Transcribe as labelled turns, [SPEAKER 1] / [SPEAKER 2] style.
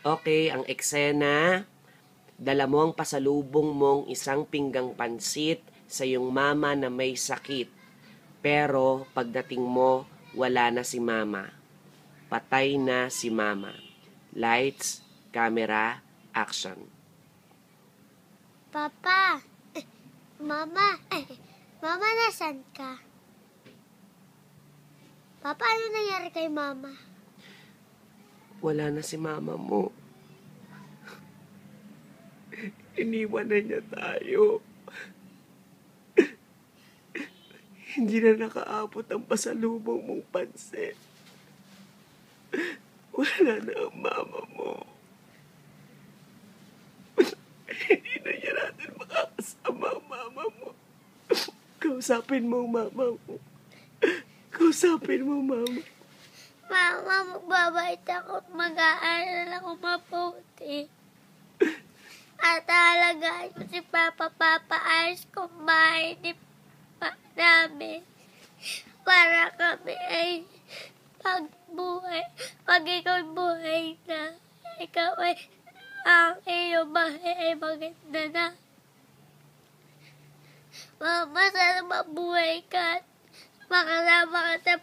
[SPEAKER 1] Okay, ang eksena, dala mo ang pasalubong mong isang pinggang pansit sa iyong mama na may sakit. Pero pagdating mo, wala na si mama. Patay na si mama. Lights, camera, action.
[SPEAKER 2] Papa! Mama! Mama, nasan ka? Papa, ano nangyari kay mama?
[SPEAKER 1] Wala na si mama mo. Iniwan na niya tayo. Hindi na nakaabot ang pasalubong mong pansit. Wala na ang mama mo. Hindi na niya natin makakasama ang mama mo. Kausapin mo ang mama mo. Kausapin mo, mama.
[SPEAKER 2] Mama, magbabait ako at mag-aaral ako mabuti. At alagaan ko si Papa, papaayos ko bahay ni namin. Para kami ay pagbuhay. Pag ikaw buhay na, ikaw ay ang iyong bahay ay maganda na. Mama, sana mabuhay ka at makasama ka sa